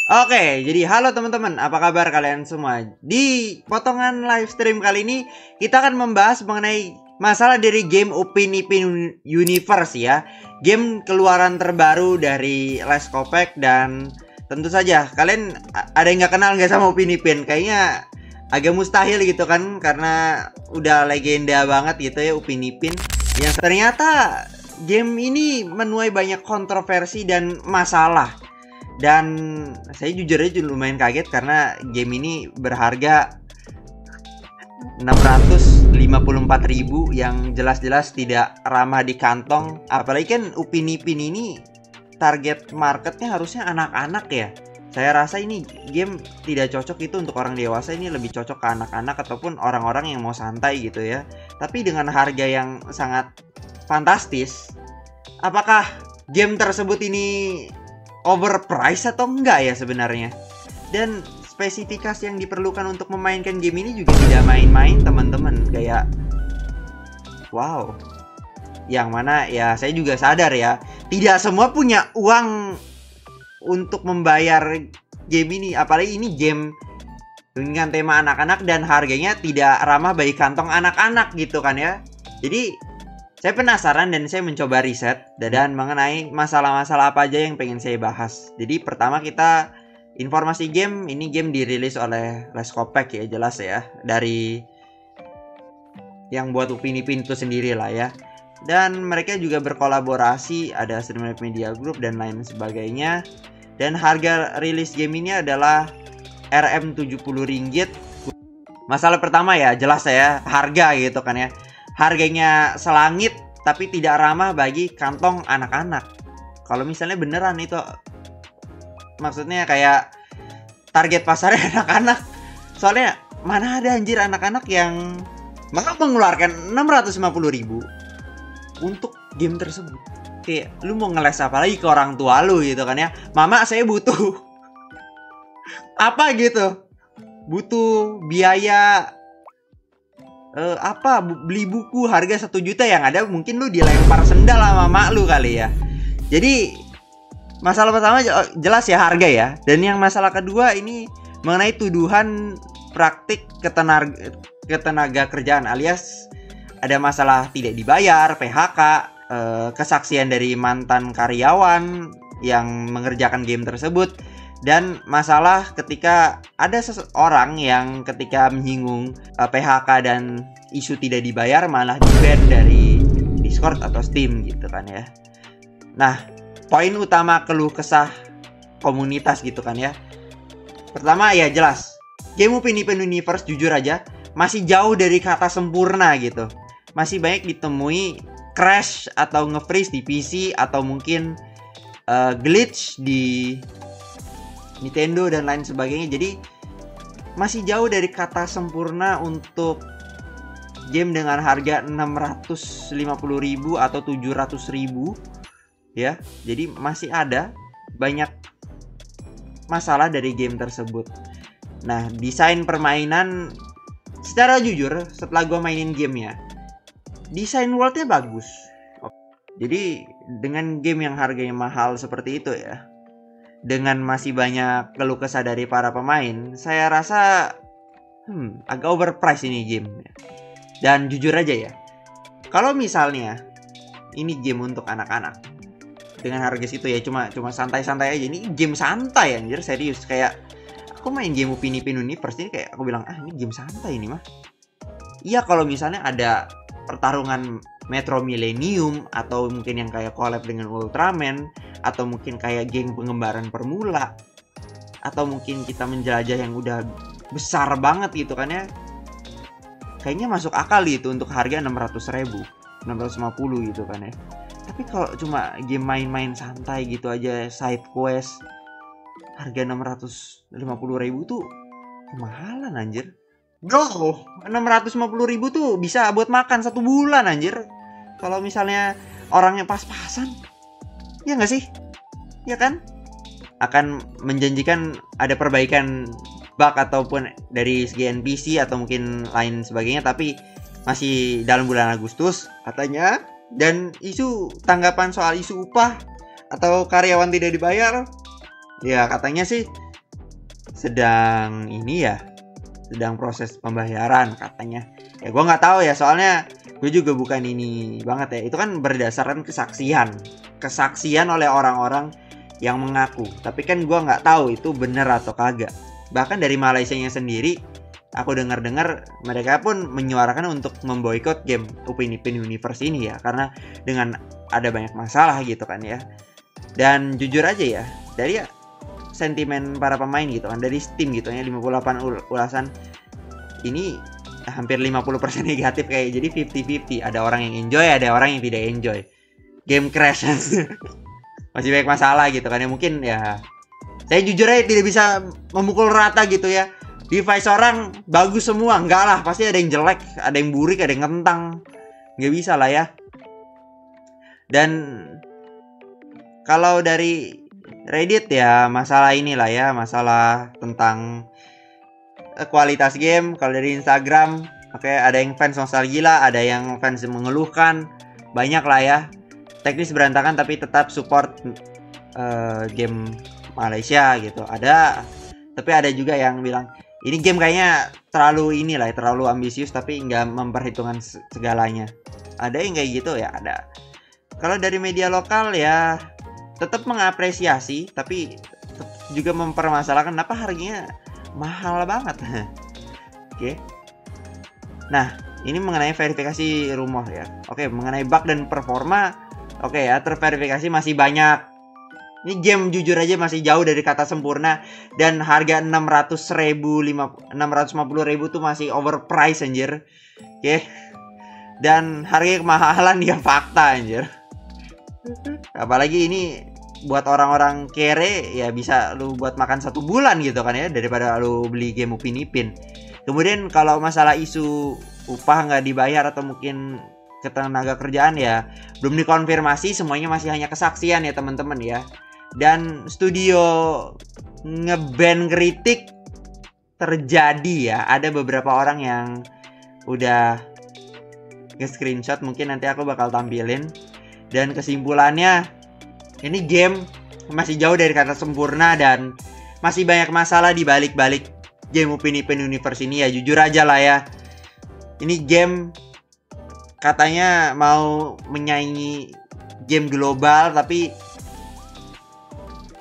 Oke, jadi halo teman-teman, apa kabar kalian semua? Di potongan live stream kali ini kita akan membahas mengenai masalah dari game Upin Ipin Universe ya. Game keluaran terbaru dari Les Kopek, dan tentu saja kalian ada yang nggak kenal nggak sama Upin Ipin? Kayaknya agak mustahil gitu kan, karena udah legenda banget gitu ya Upin Ipin. Yang ternyata game ini menuai banyak kontroversi dan masalah. Dan saya jujur aja lumayan kaget karena game ini berharga 654.000 yang jelas-jelas tidak ramah di kantong. Apalagi kan Upin Ipin ini target marketnya harusnya anak-anak ya. Saya rasa ini game tidak cocok itu untuk orang dewasa, ini lebih cocok ke anak-anak ataupun orang-orang yang mau santai gitu ya. Tapi dengan harga yang sangat fantastis, apakah game tersebut ini overpriced atau enggak ya sebenarnya? Dan spesifikasi yang diperlukan untuk memainkan game ini juga tidak main-main teman-teman. Kayak wow, yang mana ya saya juga sadar ya, tidak semua punya uang untuk membayar game ini. Apalagi ini game dengan tema anak-anak dan harganya tidak ramah bagi kantong anak-anak gitu kan ya. Jadi saya penasaran dan saya mencoba riset dan mengenai masalah-masalah apa aja yang pengen saya bahas. Jadi pertama kita informasi game. Ini game dirilis oleh Les Kopek ya, jelas ya, dari yang buat Upin Ipin itu sendiri lah ya. Dan mereka juga berkolaborasi, ada Streamlight Media Group dan lain sebagainya. Dan harga rilis game ini adalah Rp70. Masalah pertama ya, jelas ya, harga gitu kan ya. Harganya selangit tapi tidak ramah bagi kantong anak-anak. Kalau misalnya beneran itu, maksudnya kayak target pasarnya anak-anak. Soalnya mana ada anjir anak-anak yang mau mengeluarkan 650.000 untuk game tersebut. Kayak lu mau ngeles apa lagi ke orang tua lu gitu kan ya. Mama saya butuh apa gitu, butuh biaya beli buku harga 1 juta, yang ada mungkin lu dilempar sendal sama mak lu kali ya. Jadi masalah pertama jelas ya harga ya. Dan yang masalah kedua ini mengenai tuduhan praktik ketenaga kerjaan, alias ada masalah tidak dibayar, PHK, kesaksian dari mantan karyawan yang mengerjakan game tersebut. Dan masalah ketika ada seseorang yang ketika menyinggung PHK dan isu tidak dibayar malah di-ban dari Discord atau Steam gitu kan ya. Nah, poin utama keluh kesah komunitas gitu kan ya. Pertama ya jelas, game Upin Ipin Universe jujur aja masih jauh dari kata sempurna gitu. Masih banyak ditemui crash atau nge-freeze di PC, atau mungkin glitch di Nintendo dan lain sebagainya. Jadi masih jauh dari kata sempurna untuk game dengan harga 650.000 atau 700.000 ya. Jadi masih ada banyak masalah dari game tersebut. Nah, desain permainan secara jujur setelah gue mainin gamenya, desain worldnya bagus. Jadi dengan game yang harganya mahal seperti itu ya, dengan masih banyak keluh kesah dari para pemain, saya rasa agak overpriced ini game. Dan jujur aja ya, kalau misalnya ini game untuk anak-anak dengan harga situ ya, cuma santai-santai aja. Ini game santai anjir, serius. Kayak aku main game Upin Ipin Universe ini, kayak aku bilang ini game santai ini mah. Iya, kalau misalnya ada pertarungan Metro Millennium, atau mungkin yang kayak collab dengan Ultraman, atau mungkin kayak geng pengembaraan Permula, atau mungkin kita menjelajah yang udah besar banget gitu kan ya, kayaknya masuk akal itu untuk harga 600.000, 650 gitu kan ya. Tapi kalau cuma game main-main santai gitu aja, side quest, harga 650.000 tuh kemahalan anjir. Bro, 650.000 tuh bisa buat makan 1 bulan anjir. Kalau misalnya orangnya pas-pasan, ya nggak sih? Ya kan? Akan menjanjikan ada perbaikan bug ataupun dari segi NPC atau mungkin lain sebagainya, tapi masih dalam bulan Agustus katanya. Dan isu tanggapan soal isu upah atau karyawan tidak dibayar, ya katanya sih sedang ini ya, sedang proses pembayaran katanya. Ya gue nggak tahu ya, soalnya gue juga bukan ini banget ya. Itu kan berdasarkan kesaksian oleh orang-orang yang mengaku. Tapi kan gue nggak tahu itu bener atau kagak. Bahkan dari Malaysianya sendiri, aku dengar-dengar mereka pun menyuarakan untuk memboikot game Upin Ipin Universe ini ya, karena dengan ada banyak masalah gitu kan ya. Dan jujur aja ya, dari sentimen para pemain gitu kan, dari Steam gitu ya, 58 ulasan ini hampir 50% negatif, kayak jadi 50-50. Ada orang yang enjoy, ada orang yang tidak enjoy. Game crash. Masih banyak masalah gitu kan ya, mungkin ya saya jujur aja tidak bisa memukul rata gitu ya. Device orang bagus semua, enggak lah, pasti ada yang jelek, ada yang burik, ada yang kentang. Nggak bisa lah ya. Dan kalau dari Reddit ya, masalah inilah ya, masalah tentang kualitas game. Kalau dari Instagram, oke, ada yang fans nostalgia, ada yang fans mengeluhkan, banyak lah ya. Teknis berantakan tapi tetap support game Malaysia gitu. Ada, tapi ada juga yang bilang ini game kayaknya terlalu inilah, terlalu ambisius tapi nggak memperhitungkan segalanya. Ada yang kayak gitu ya, ada. Kalau dari media lokal ya tetap mengapresiasi, tapi juga mempermasalahkan kenapa harganya mahal banget. Oke. Nah, ini mengenai verifikasi rumor ya. Oke, mengenai bug dan performa, oke ya, terverifikasi masih banyak. Ini game jujur aja masih jauh dari kata sempurna, dan harga 650.000 tuh masih overpriced anjir. Oke. Dan harga kemahalan ya fakta anjir. Apalagi ini buat orang-orang kere ya, bisa lu buat makan 1 bulan gitu kan ya, daripada lu beli game Upin Ipin. Kemudian kalau masalah isu upah nggak dibayar atau mungkin ketenaga kerjaan ya belum dikonfirmasi, semuanya masih hanya kesaksian ya teman-teman ya. Dan studio nge-ban kritik terjadi ya, ada beberapa orang yang udah nge-screenshot, mungkin nanti aku bakal tampilin. Dan kesimpulannya, ini game masih jauh dari kata sempurna dan masih banyak masalah di balik-balik game Upin Ipin Universe ini ya. Jujur aja lah ya, ini game katanya mau menyaingi game global, tapi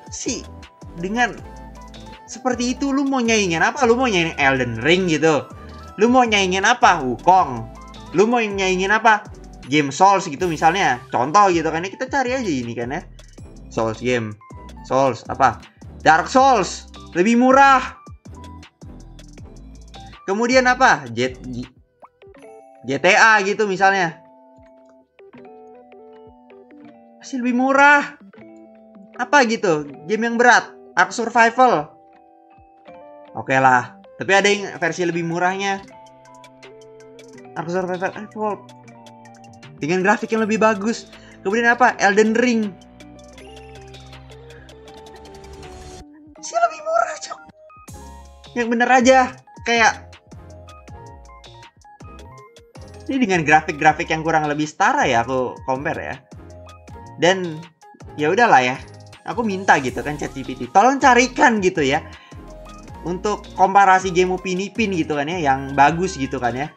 sih dengan seperti itu lu mau nyaingin apa? Lu mau nyaingin Elden Ring gitu? Lu mau nyaingin apa? Wukong? Lu mau nyaingin apa? Game Souls gitu misalnya, contoh gitu kan ya, kita cari aja ini kan ya, Souls game, Souls apa, Dark Souls lebih murah. Kemudian apa, GTA gitu misalnya, masih lebih murah. Apa gitu, game yang berat, Ark Survival, oke lah, tapi ada yang versi lebih murahnya, Ark Survival Evolved dengan grafik yang lebih bagus. Kemudian apa? Elden Ring. Sih lebih murah, cok. Yang bener aja. Kayak ini dengan grafik-grafik yang kurang lebih setara ya, aku compare ya. Dan ya udahlah ya. Aku minta gitu kan ChatGPT, tolong carikan gitu ya, untuk komparasi game Upin Ipin gitu kan ya, yang bagus gitu kan ya,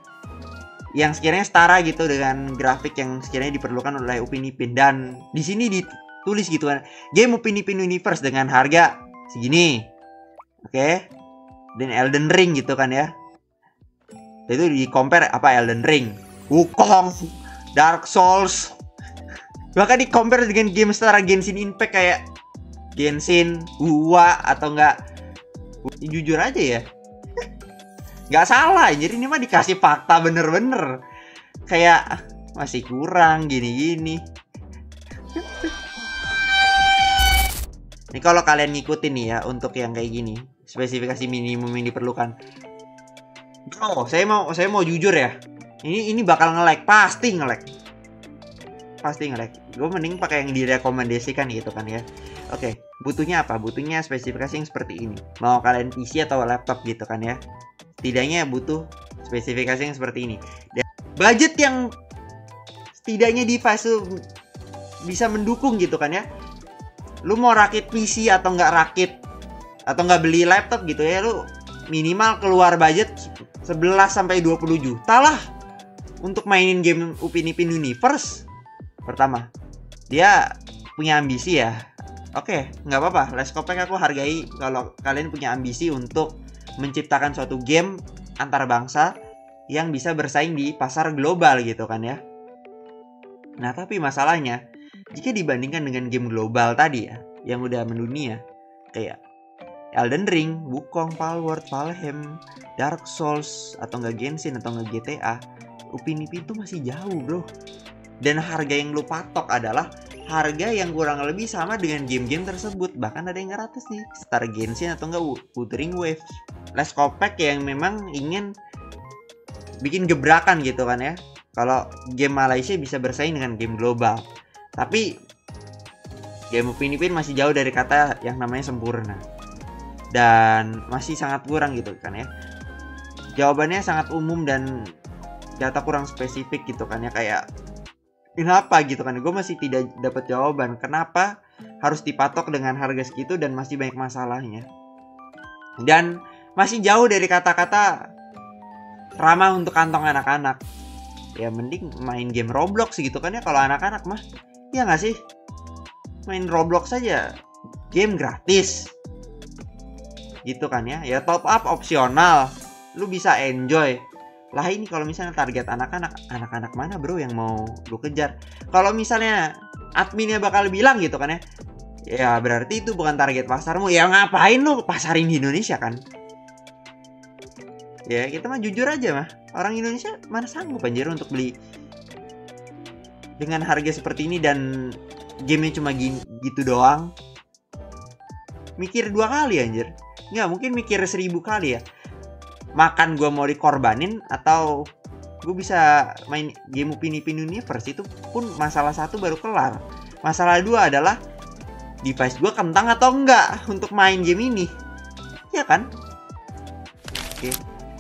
yang sekiranya setara gitu dengan grafik yang sekiranya diperlukan oleh Upin Ipin. Dan di sini ditulis gitu kan, game Upin Ipin Universe dengan harga segini, oke, dan Elden Ring gitu kan ya. Itu di compare apa, Elden Ring, Wukong, Dark Souls, bahkan di compare dengan game setara Genshin Impact kayak Genshin, Gua atau enggak. Jujur aja ya, nggak salah, jadi ini mah dikasih fakta bener-bener. Kayak masih kurang gini-gini. Ini kalau kalian ngikutin nih ya, untuk yang kayak gini, spesifikasi minimum yang diperlukan. Bro, saya mau jujur ya. Ini bakal nge-lag, pasti nge-lag. Gue mending pakai yang direkomendasikan gitu kan ya. Oke, butuhnya apa? Butuhnya spesifikasi yang seperti ini. Mau kalian PC atau laptop gitu kan ya. Setidaknya butuh spesifikasi yang seperti ini. Dan budget yang setidaknya device itu bisa mendukung gitu kan ya. Lu mau rakit PC atau nggak rakit atau nggak beli laptop gitu ya, lu minimal keluar budget 11-20 juta lah untuk mainin game Upin Ipin Universe. Pertama, dia punya ambisi ya. Oke, nggak apa-apa. Let's Kopek aku hargai kalau kalian punya ambisi untuk menciptakan suatu game antar bangsa yang bisa bersaing di pasar global gitu kan ya. Nah, tapi masalahnya jika dibandingkan dengan game global tadi ya, yang udah mendunia, kayak Elden Ring, Wukong, Palworld, Valheim, Dark Souls, atau nggak Genshin, atau nggak GTA, Upin Ipin itu masih jauh bro. Dan harga yang lu patok adalah harga yang kurang lebih sama dengan game-game tersebut. Bahkan ada yang gratis nih, Star Genshin atau nggak Wuthering Waves. Let's Kopek yang memang ingin bikin gebrakan gitu kan ya, kalau game Malaysia bisa bersaing dengan game global. Tapi game Upin Ipin masih jauh dari kata yang namanya sempurna, dan masih sangat kurang gitu kan ya. Jawabannya sangat umum dan data kurang spesifik gitu kan ya, kayak kenapa gitu kan, gue masih tidak dapat jawaban kenapa harus dipatok dengan harga segitu dan masih banyak masalahnya, dan masih jauh dari kata-kata ramah untuk kantong anak-anak. Ya mending main game Roblox gitu kan ya kalau anak-anak mah, ya nggak sih? Main Roblox saja, game gratis gitu kan ya. Ya top up opsional, lu bisa enjoy. Lah ini kalau misalnya target anak-anak mana bro yang mau lu kejar? Kalau misalnya adminnya bakal bilang gitu kan ya, ya berarti itu bukan target pasarmu. Ya ngapain lu pasarin di Indonesia kan? Ya kita mah jujur aja mah, orang Indonesia mana sanggup anjir untuk beli dengan harga seperti ini, dan gamenya cuma gitu doang. Mikir 2 kali anjir. Nggak mungkin mikir 1000 kali ya. Makan gue mau dikorbanin atau gue bisa main game Upin Ipin Universe, itu pun masalah 1 baru kelar. Masalah 2 adalah device gue kentang atau enggak untuk main game ini. Ya kan? Oke.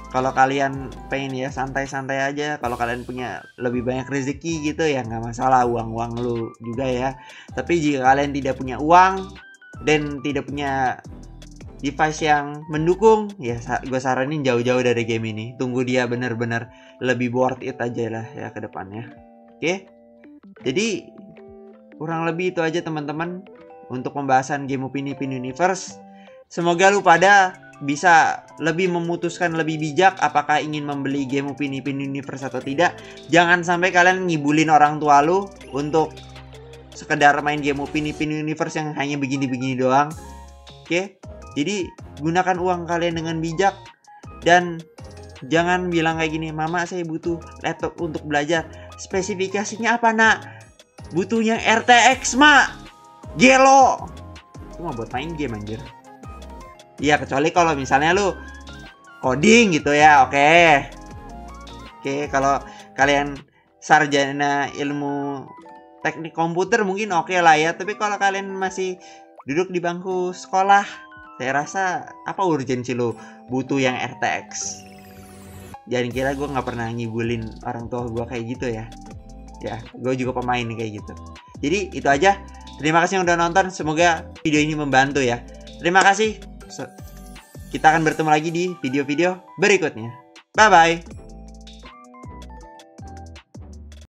Kalau kalian pengen ya santai-santai aja, kalau kalian punya lebih banyak rezeki gitu ya nggak masalah, uang lu juga ya. Tapi jika kalian tidak punya uang dan tidak punya device yang mendukung, ya gue saranin jauh-jauh dari game ini. Tunggu dia bener-bener lebih worth it aja lah ya ke depannya. Oke? Jadi kurang lebih itu aja teman-teman untuk pembahasan game Upin Ipin Universe. Semoga lu pada bisa lebih memutuskan lebih bijak apakah ingin membeli game Upin Ipin Universe atau tidak. Jangan sampai kalian ngibulin orang tua lu untuk sekedar main game Upin Ipin Universe yang hanya begini-begini doang. Oke? Jadi gunakan uang kalian dengan bijak, dan jangan bilang kayak gini, mama saya butuh laptop untuk belajar. Spesifikasinya apa nak? Butuhnya RTX mak, gelo. Itu mah buat main game anjir. Iya, kecuali kalau misalnya lu coding gitu ya, oke. Kalau kalian sarjana ilmu teknik komputer mungkin oke lah ya. Tapi kalau kalian masih duduk di bangku sekolah, saya rasa apa urgensi lu butuh yang RTX. Jangan kira gue nggak pernah ngibulin orang tua gue kayak gitu ya. Ya, gue juga pemain kayak gitu. Jadi itu aja. Terima kasih yang udah nonton. Semoga video ini membantu ya. Terima kasih. Kita akan bertemu lagi di video-video berikutnya. Bye-bye.